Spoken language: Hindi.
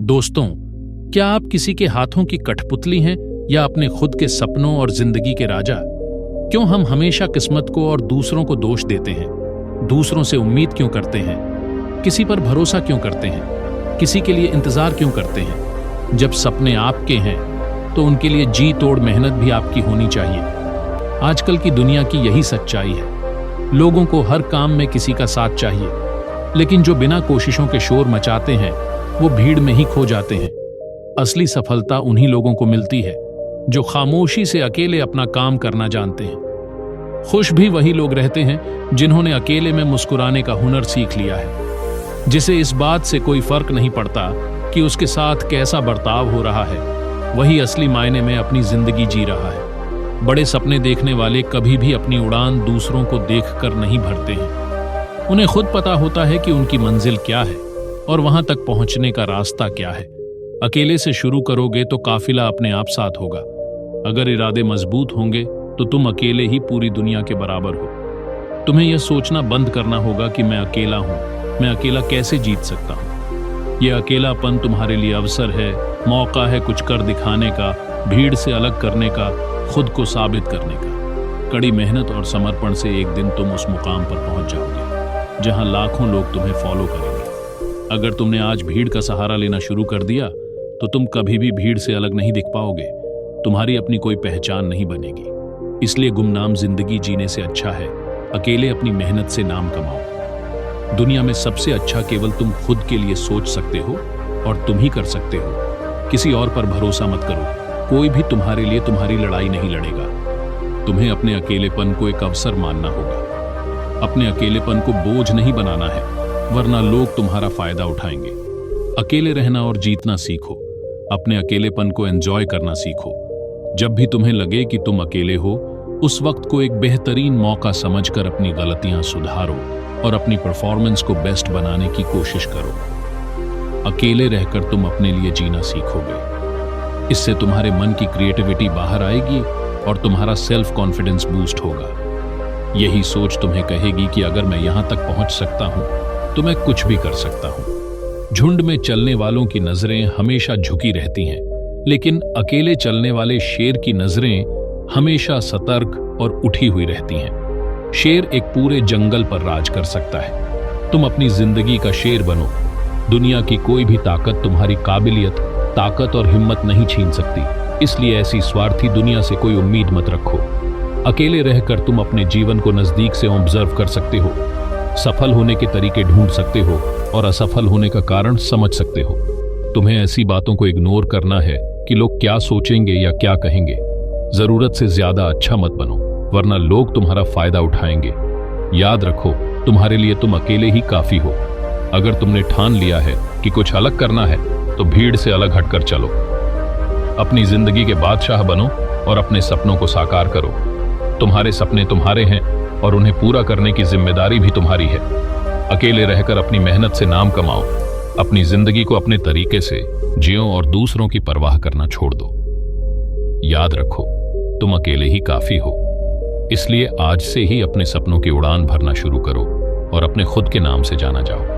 दोस्तों, क्या आप किसी के हाथों की कठपुतली हैं या अपने खुद के सपनों और जिंदगी के राजा? क्यों हम हमेशा किस्मत को और दूसरों को दोष देते हैं? दूसरों से उम्मीद क्यों करते हैं? किसी पर भरोसा क्यों करते हैं? किसी के लिए इंतजार क्यों करते हैं? जब सपने आपके हैं तो उनके लिए जी तोड़ मेहनत भी आपकी होनी चाहिए। आजकल की दुनिया की यही सच्चाई है। लोगों को हर काम में किसी का साथ चाहिए, लेकिन जो बिना कोशिशों के शोर मचाते हैं वो भीड़ में ही खो जाते हैं। असली सफलता उन्हीं लोगों को मिलती है जो खामोशी से अकेले अपना काम करना जानते हैं। खुश भी वही लोग रहते हैं जिन्होंने अकेले में मुस्कुराने का हुनर सीख लिया है, जिसे इस बात से कोई फर्क नहीं पड़ता कि उसके साथ कैसा बर्ताव हो रहा है। वही असली मायने में अपनी जिंदगी जी रहा है। बड़े सपने देखने वाले कभी भी अपनी उड़ान दूसरों को देखकर नहीं भरते हैं। उन्हें खुद पता होता है कि उनकी मंजिल क्या है और वहां तक पहुंचने का रास्ता क्या है। अकेले से शुरू करोगे तो काफिला अपने आप साथ होगा। अगर इरादे मजबूत होंगे तो तुम अकेले ही पूरी दुनिया के बराबर हो। तुम्हें यह सोचना बंद करना होगा कि मैं अकेला हूं, मैं अकेला कैसे जीत सकता हूं। यह अकेलापन तुम्हारे लिए अवसर है, मौका है कुछ कर दिखाने का, भीड़ से अलग करने का, खुद को साबित करने का। कड़ी मेहनत और समर्पण से एक दिन तुम उस मुकाम पर पहुंच जाओगे जहां लाखों लोग तुम्हें फॉलो करेंगे। अगर तुमने आज भीड़ का सहारा लेना शुरू कर दिया तो तुम कभी भी भीड़ से अलग नहीं दिख पाओगे। तुम्हारी अपनी कोई पहचान नहीं बनेगी। इसलिए गुमनाम जिंदगी जीने से अच्छा है अकेले अपनी मेहनत से नाम कमाओ। दुनिया में सबसे अच्छा केवल तुम खुद के लिए सोच सकते हो और तुम ही कर सकते हो। किसी और पर भरोसा मत करो। कोई भी तुम्हारे लिए तुम्हारी लड़ाई नहीं लड़ेगा। तुम्हें अपने अकेलेपन को एक अवसर मानना होगा। अपने अकेलेपन को बोझ नहीं बनाना है, वरना लोग तुम्हारा फायदा उठाएंगे। अकेले रहना और जीतना सीखो। अपने अकेलेपन को एंजॉय करना सीखो। जब भी तुम्हें लगे कि तुम अकेले हो, उस वक्त को एक बेहतरीन मौका समझकर अपनी गलतियां सुधारो और अपनी परफॉर्मेंस को बेस्ट बनाने की कोशिश करो। अकेले रहकर तुम अपने लिए जीना सीखोगे। इससे तुम्हारे मन की क्रिएटिविटी बाहर आएगी और तुम्हारा सेल्फ कॉन्फिडेंस बूस्ट होगा। यही सोच तुम्हें कहेगी कि अगर मैं यहां तक पहुंच सकता हूं तो मैं कुछ भी कर सकता हूं। झुंड में चलने वालों की नजरें हमेशा झुकी रहती हैं, लेकिन अकेले चलने वाले शेर की नजरें हमेशा सतर्क और उठी हुई रहती हैं। शेर एक पूरे जंगल पर राज कर सकता है। तुम अपनी जिंदगी का शेर बनो। दुनिया की कोई भी ताकत तुम्हारी काबिलियत, ताकत और हिम्मत नहीं छीन सकती। इसलिए ऐसी स्वार्थी दुनिया से कोई उम्मीद मत रखो। अकेले रहकर तुम अपने जीवन को नजदीक से ऑब्जर्व कर सकते हो, सफल होने के तरीके ढूंढ सकते हो और असफल होने का कारण समझ सकते हो। तुम्हें ऐसी बातों को इग्नोर करना है कि लोग क्या सोचेंगे या क्या कहेंगे। जरूरत से ज्यादा अच्छा मत बनो, वरना लोग तुम्हारा फायदा उठाएंगे। याद रखो, तुम्हारे लिए तुम अकेले ही काफी हो। अगर तुमने ठान लिया है कि कुछ अलग करना है तो भीड़ से अलग हटकर चलो। अपनी जिंदगी के बादशाह बनो और अपने सपनों को साकार करो। तुम्हारे सपने तुम्हारे हैं और उन्हें पूरा करने की जिम्मेदारी भी तुम्हारी है। अकेले रहकर अपनी मेहनत से नाम कमाओ। अपनी जिंदगी को अपने तरीके से जियो और दूसरों की परवाह करना छोड़ दो। याद रखो, तुम अकेले ही काफी हो। इसलिए आज से ही अपने सपनों की उड़ान भरना शुरू करो और अपने खुद के नाम से जाना जाओ।